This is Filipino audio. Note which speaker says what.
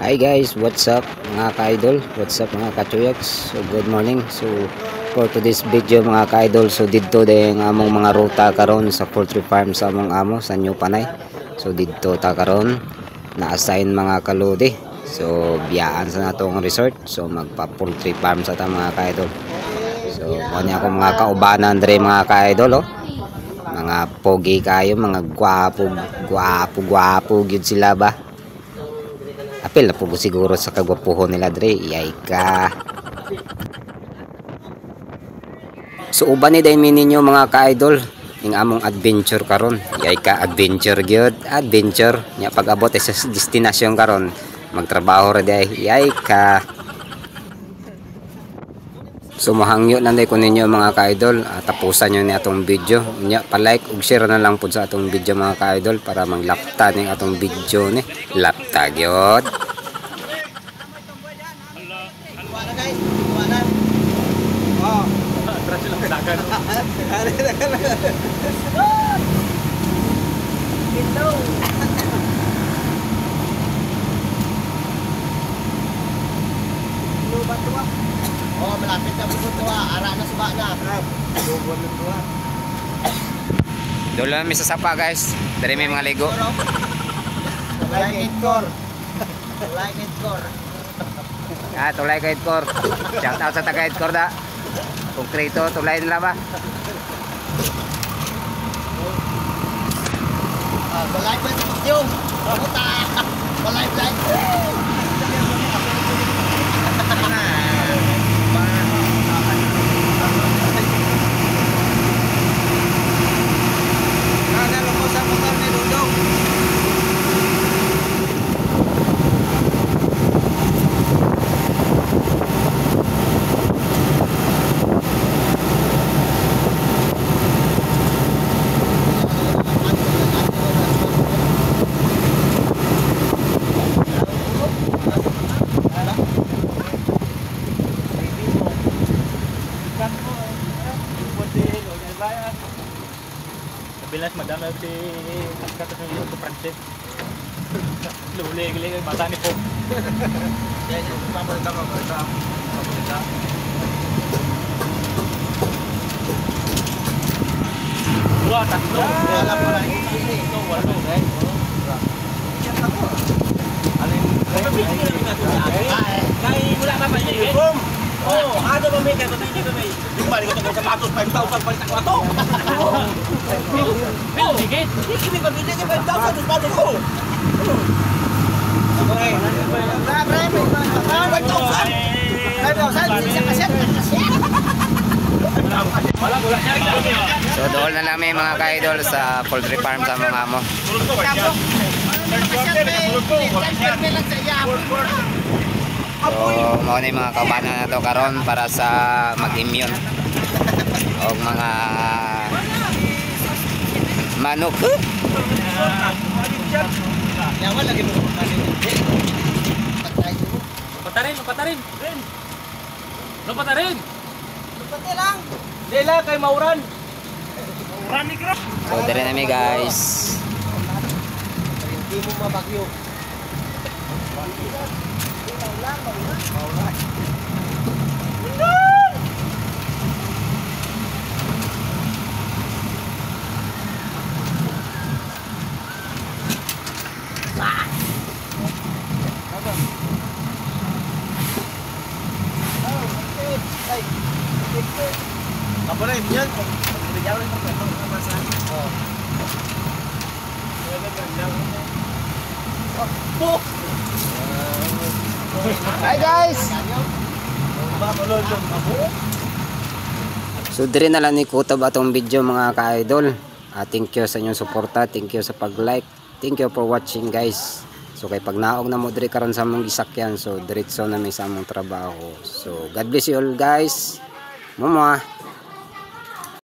Speaker 1: Hi guys, what's up mga ka-idol? What's up mga ka-chuyaks? So good morning. So for today's video mga ka-idol, so dito din among mga ruta karon sa poultry farm sa among amo sa New Panay. So dito ta karon na-assign mga kaludi. So biyaan sa natong resort. So magpa poultry farm sa ta mga ka-idol. So kanya ako mga kaubanan dre mga ka-idol oh. Mga pogi kayo, mga gwapo gyud sila ba? Apil na po siguro sa kagwapuhon nila dre, iyay ka. So uban ni dai ninyo mga ka-idol, ing among adventure karon. Iyay ka adventure gyud, adventure. Nya pag abot sa destinasyon karon, magtrabaho ra dai, iyay ka. So mahangyo na ko ninyo mga ka-idol, tapusan nyo ni atong video. Nya pa-like ug share na lang pud sa atong video mga ka-idol para manglapta ning atong video ni. Lapta gyud.
Speaker 2: Oh, malapit na po tua. Ara na suba na. Dugon na tua.
Speaker 1: Dolo na mi sa sapa guys. Dari may mga ligo.
Speaker 2: Like it core. Like it core.
Speaker 1: Tulay ka Edcor. Shout out sa taga Edcor da. Konkreto, tulay nila ba?
Speaker 2: Balay pa sa video. Puta. Balay like.
Speaker 3: Bilas madami si kata sa iyo to Francis. Luli-luli mata ni po. Yan yung paborito ko ito. Paborito. Dua tatlo.
Speaker 2: Wala po lang ini.
Speaker 3: Ito walo right. Alin? Kay mula pa ba ni? Oh, ano ba may kato dito ba? Yung balik ko sa matos 5,000 pa sa kwato. Pero digit. Hindi ba bigyan ka 5,000 sa matos ko? Okay.
Speaker 2: Pre, may 5,000. 5,000 sa kaset.
Speaker 1: So doon na lang may mga ka-idol sa poultry farm sa mga amo. So mao ni mga kabanan na to karon para sa mag-immune o mga manok.
Speaker 2: Yawan lagi mo kasi.
Speaker 3: Patarin. Patarin
Speaker 2: lang.
Speaker 3: Dela kay Mauran. Mauran ni Kro.
Speaker 1: So dire na mi guys.
Speaker 2: Hindi mo mabagyo.
Speaker 3: Apa rin yan?
Speaker 2: Hi guys.
Speaker 1: So dire na lang ni kutob atong video mga ka-idol. Thank you sa inyong suporta, thank you sa pag-like, thank you for watching guys. So kay pag naog na mo dire karon sa among gisakyan, so diretso na mi sa among trabaho. So God bless you all guys. Mama.